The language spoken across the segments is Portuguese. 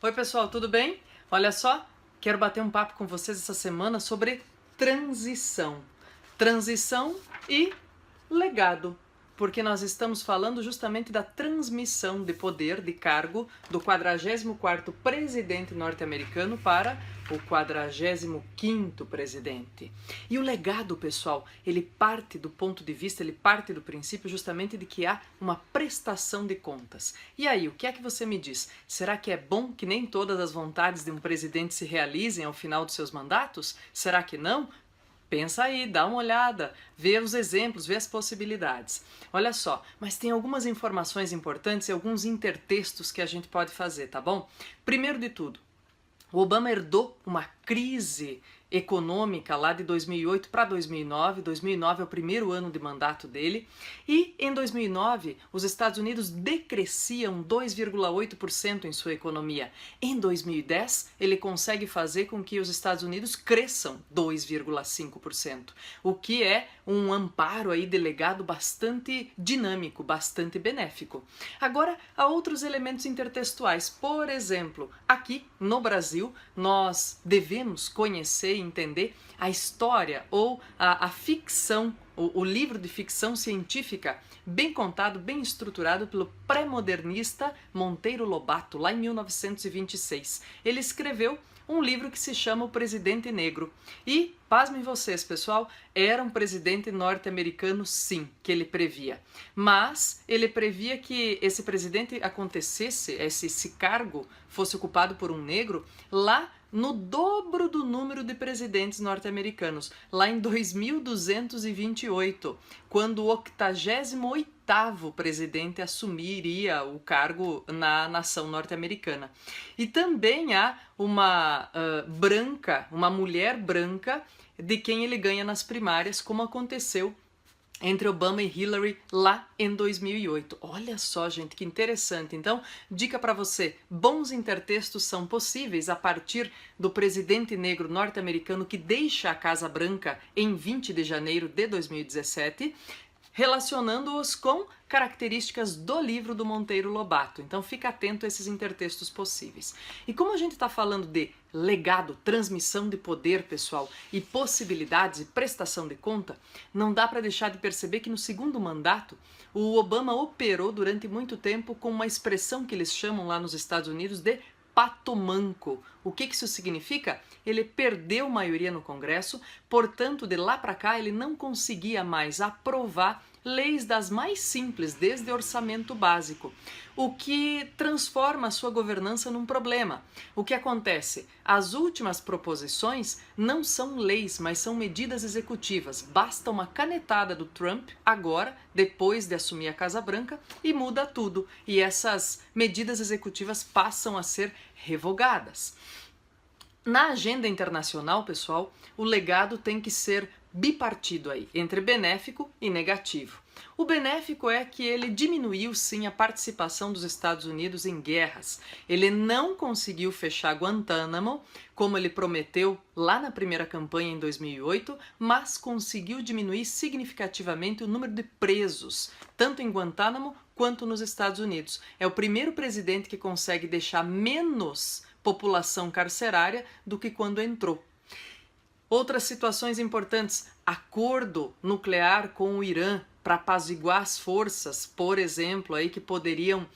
Oi pessoal, tudo bem? Olha só, quero bater um papo com vocês essa semana sobre transição. Transição e legado, porque nós estamos falando justamente da transmissão de poder, de cargo, do 44º presidente norte-americano para o 45º presidente. E o legado, pessoal, ele parte do ponto de vista, ele parte do princípio justamente de que há uma prestação de contas. E aí, o que é que você me diz? Será que é bom que nem todas as vontades de um presidente se realizem ao final dos seus mandatos? Será que não? Pensa aí, dá uma olhada, vê os exemplos, vê as possibilidades. Olha só, mas tem algumas informações importantes e alguns intertextos que a gente pode fazer, tá bom? Primeiro de tudo, o Obama herdou uma crise econômica lá de 2008 para 2009. 2009 é o primeiro ano de mandato dele. E em 2009, os Estados Unidos decresciam 2,8% em sua economia. Em 2010, ele consegue fazer com que os Estados Unidos cresçam 2,5%, o que é um amparo aí de legado bastante dinâmico, bastante benéfico. Agora, há outros elementos intertextuais. Por exemplo, aqui no Brasil, nós devemos conhecer e entender a história ou a ficção, o livro de ficção científica bem contado, bem estruturado pelo pré-modernista Monteiro Lobato, lá em 1926. Ele escreveu um livro que se chama O Presidente Negro. E, pasmem vocês, pessoal, era um presidente norte-americano, sim, que ele previa. Mas ele previa que esse presidente acontecesse, esse cargo fosse ocupado por um negro lá no dobro do número de presidentes norte-americanos, lá em 2228, quando o 88º presidente assumiria o cargo na nação norte-americana. E também há uma uma mulher branca, de quem ele ganha nas primárias, como aconteceu entre Obama e Hillary lá em 2008. Olha só, gente, que interessante. Então, dica para você, bons intertextos são possíveis a partir do presidente negro norte-americano que deixa a Casa Branca em 20 de janeiro de 2017, relacionando-os com características do livro do Monteiro Lobato. Então fica atento a esses intertextos possíveis. E como a gente está falando de legado, transmissão de poder, pessoal, e possibilidades e prestação de conta, não dá para deixar de perceber que no segundo mandato o Obama operou durante muito tempo com uma expressão que eles chamam lá nos Estados Unidos de pato manco. O que isso significa? Ele perdeu maioria no Congresso, portanto, de lá para cá ele não conseguia mais aprovar leis das mais simples, desde orçamento básico, o que transforma a sua governança num problema. O que acontece? As últimas proposições não são leis, mas são medidas executivas. Basta uma canetada do Trump agora, depois de assumir a Casa Branca, e muda tudo. E essas medidas executivas passam a ser revogadas. Na agenda internacional, pessoal, o legado tem que ser bipartido aí, entre benéfico e negativo. O benéfico é que ele diminuiu sim a participação dos Estados Unidos em guerras. Ele não conseguiu fechar Guantánamo, como ele prometeu lá na primeira campanha em 2008, mas conseguiu diminuir significativamente o número de presos, tanto em Guantánamo quanto nos Estados Unidos. É o primeiro presidente que consegue deixar menos população carcerária do que quando entrou. Outras situações importantes, acordo nuclear com o Irã para apaziguar as forças, por exemplo, aí que poderiam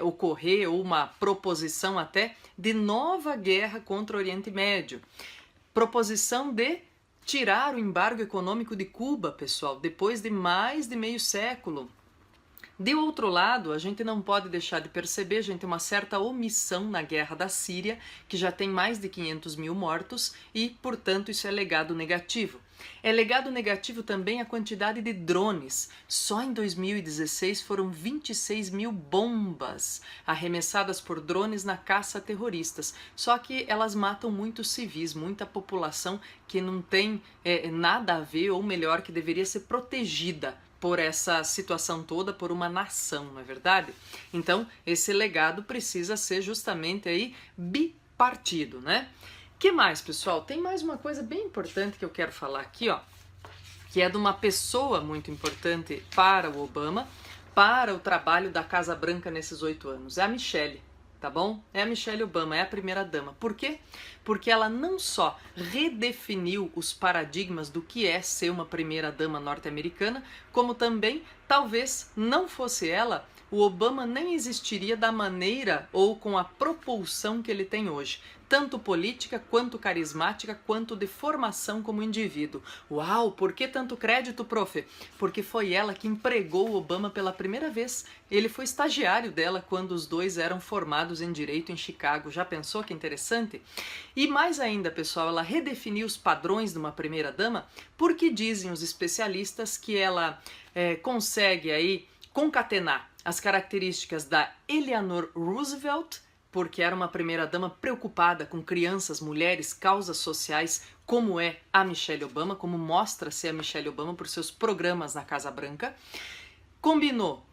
ocorrer, ou uma proposição até de nova guerra contra o Oriente Médio. Proposição de tirar o embargo econômico de Cuba, pessoal, depois de mais de meio século. De outro lado, a gente não pode deixar de perceber, a gente tem uma certa omissão na guerra da Síria, que já tem mais de 500 mil mortos e, portanto, isso é legado negativo. É legado negativo também a quantidade de drones. Só em 2016 foram 26 mil bombas arremessadas por drones na caça a terroristas. Só que elas matam muitos civis, muita população que não tem nada a ver, ou melhor, que deveria ser protegida por essa situação toda, por uma nação, não é verdade? Então, esse legado precisa ser justamente aí bipartido, né? Que mais, pessoal? Tem mais uma coisa bem importante que eu quero falar aqui, ó, que é de uma pessoa muito importante para o Obama, para o trabalho da Casa Branca nesses 8 anos. É a Michelle. tá bom? É a Michelle Obama, é a primeira dama. Por quê? Porque ela não só redefiniu os paradigmas do que é ser uma primeira dama norte-americana, como também, talvez não fosse ela, o Obama nem existiria da maneira ou com a propulsão que ele tem hoje, tanto política, quanto carismática, quanto de formação como indivíduo. Uau, por que tanto crédito, prof? Porque foi ela que empregou o Obama pela primeira vez. Ele foi estagiário dela quando os dois eram formados em Direito em Chicago. Já pensou que interessante? E mais ainda, pessoal, ela redefiniu os padrões de uma primeira-dama porque dizem os especialistas que ela consegue aí concatenar as características da Eleanor Roosevelt, porque era uma primeira-dama preocupada com crianças, mulheres, causas sociais, como é a Michelle Obama, como mostra ser a Michelle Obama por seus programas na Casa Branca. Combinou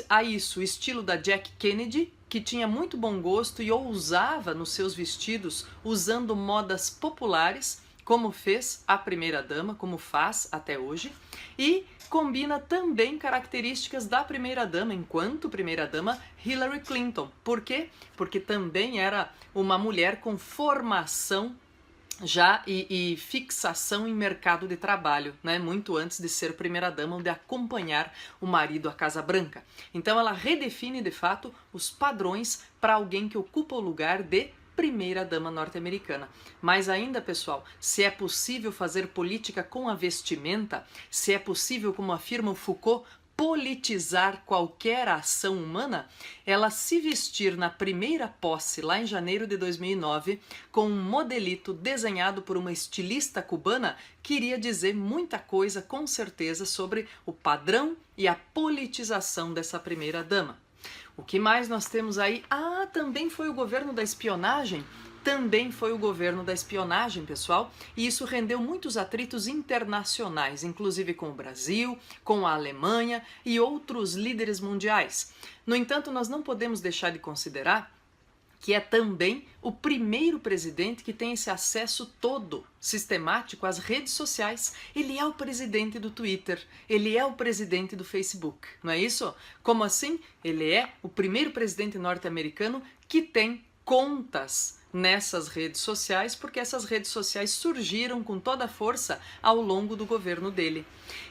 a isso o estilo da Jack Kennedy, que tinha muito bom gosto e ousava nos seus vestidos usando modas populares, como fez a primeira-dama, como faz até hoje, e combina também características da primeira-dama, enquanto primeira-dama, Hillary Clinton. Por quê? Porque também era uma mulher com formação já e fixação em mercado de trabalho, né? Muito antes de ser primeira-dama ou de acompanhar o marido à Casa Branca. Então ela redefine de fato os padrões para alguém que ocupa o lugar de primeira-dama norte-americana. Mas ainda, pessoal, se é possível fazer política com a vestimenta, se é possível, como afirma o Foucault, politizar qualquer ação humana, ela se vestir na primeira posse, lá em janeiro de 2009, com um modelito desenhado por uma estilista cubana, queria dizer muita coisa, com certeza, sobre o padrão e a politização dessa primeira-dama. O que mais nós temos aí? Ah, também foi o governo da espionagem. Também foi o governo da espionagem, pessoal, e isso rendeu muitos atritos internacionais, inclusive com o Brasil, com a Alemanha e outros líderes mundiais. No entanto, nós não podemos deixar de considerar que é também o primeiro presidente que tem esse acesso todo, sistemático, às redes sociais. Ele é o presidente do Twitter, ele é o presidente do Facebook, não é isso? Como assim? Ele é o primeiro presidente norte-americano que tem contas nessas redes sociais, porque essas redes sociais surgiram com toda a força ao longo do governo dele.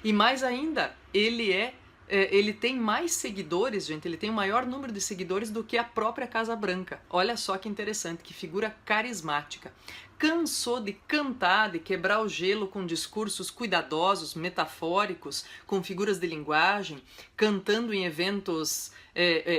E mais ainda, ele tem mais seguidores, gente, ele tem o maior número de seguidores do que a própria Casa Branca. Olha só que interessante, que figura carismática. Cansou de cantar, de quebrar o gelo com discursos cuidadosos, metafóricos, com figuras de linguagem, cantando em eventos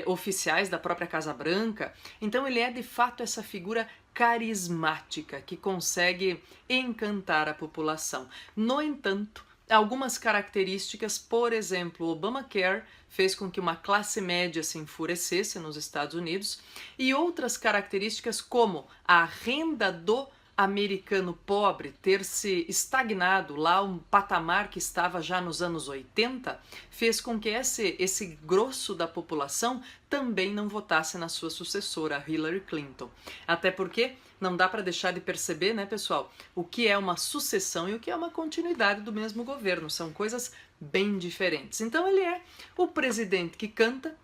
oficiais da própria Casa Branca. Então ele é de fato essa figura carismática que consegue encantar a população. No entanto, algumas características, por exemplo, o Obamacare fez com que uma classe média se enfurecesse nos Estados Unidos, e outras características como a renda do americano pobre ter se estagnado lá um patamar que estava já nos anos 80, fez com que esse grosso da população também não votasse na sua sucessora, Hillary Clinton. Até porque não dá para deixar de perceber, né, pessoal, o que é uma sucessão e o que é uma continuidade do mesmo governo. São coisas bem diferentes. Então ele é o presidente que canta,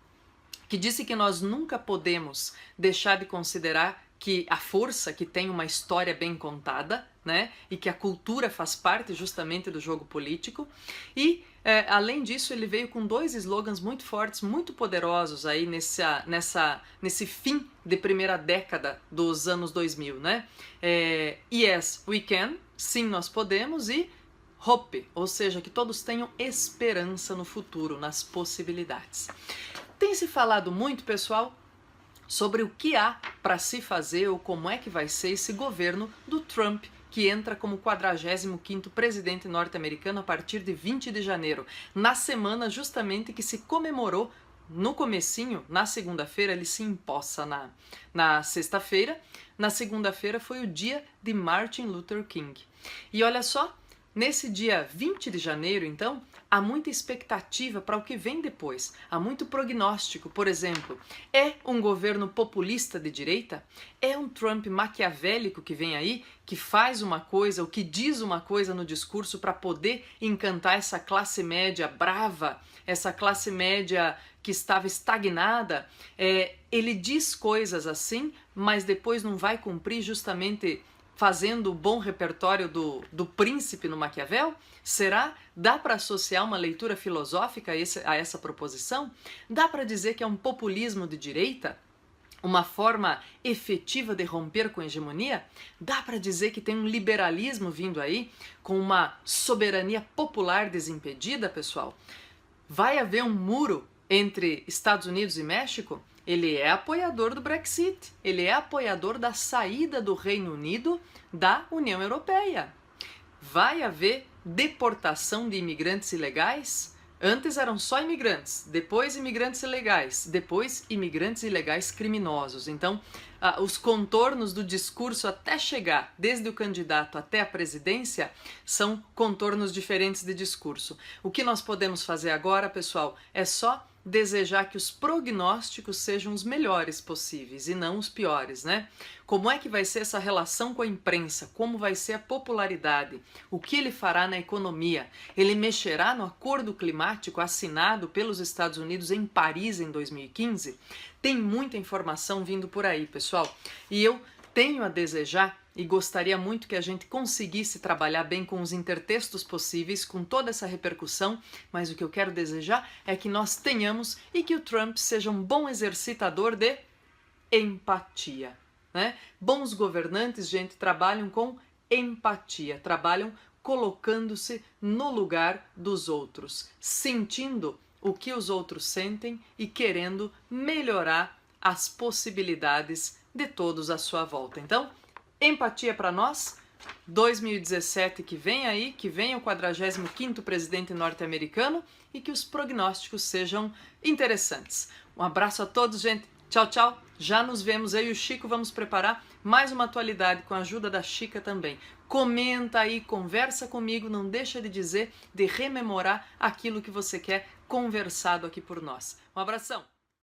que disse que nós nunca podemos deixar de considerar que a força que tem uma história bem contada, né, e que a cultura faz parte justamente do jogo político, e além disso ele veio com dois slogans muito fortes, muito poderosos aí nesse fim de primeira década dos anos 2000, né? Yes, we can, sim nós podemos, e hope, ou seja, que todos tenham esperança no futuro, nas possibilidades. Tem se falado muito, pessoal, sobre o que há para se fazer ou como é que vai ser esse governo do Trump, que entra como 45º presidente norte-americano a partir de 20 de janeiro, na semana justamente que se comemorou no comecinho, na segunda-feira, ele se empossa na sexta-feira, na segunda-feira foi o dia de Martin Luther King. E olha só, nesse dia 20 de janeiro, então, há muita expectativa para o que vem depois, há muito prognóstico. Por exemplo, é um governo populista de direita? É um Trump maquiavélico que vem aí, que faz uma coisa, ou que diz uma coisa no discurso para poder encantar essa classe média brava, essa classe média que estava estagnada, ele diz coisas assim, mas depois não vai cumprir, justamente fazendo o bom repertório do príncipe no Maquiavel? Será? Dá para associar uma leitura filosófica a essa proposição? Dá para dizer que é um populismo de direita? Uma forma efetiva de romper com a hegemonia? Dá para dizer que tem um liberalismo vindo aí, com uma soberania popular desimpedida, pessoal? Vai haver um muro entre Estados Unidos e México? Ele é apoiador do Brexit, ele é apoiador da saída do Reino Unido da União Europeia. Vai haver deportação de imigrantes ilegais? Antes eram só imigrantes, depois imigrantes ilegais, depois imigrantes ilegais criminosos. Então, os contornos do discurso até chegar, desde o candidato até a presidência, são contornos diferentes de discurso. O que nós podemos fazer agora, pessoal, é só desejar que os prognósticos sejam os melhores possíveis e não os piores, né? Como é que vai ser essa relação com a imprensa? Como vai ser a popularidade? O que ele fará na economia? Ele mexerá no acordo climático assinado pelos Estados Unidos em Paris em 2015? Tem muita informação vindo por aí, pessoal. E eu tenho a desejar e gostaria muito que a gente conseguisse trabalhar bem com os intertextos possíveis, com toda essa repercussão, mas o que eu quero desejar é que nós tenhamos e que o Trump seja um bom exercitador de empatia, né? Bons governantes, gente, trabalham com empatia, trabalham colocando-se no lugar dos outros, sentindo o que os outros sentem e querendo melhorar as possibilidades de todos à sua volta. Então, empatia para nós, 2017 que vem aí, que venha o 45º presidente norte-americano e que os prognósticos sejam interessantes. Um abraço a todos, gente. Tchau, tchau. Já nos vemos. Eu e o Chico vamos preparar mais uma atualidade com a ajuda da Chica também. Comenta aí, conversa comigo, não deixa de dizer, de rememorar aquilo que você quer conversado aqui por nós. Um abração.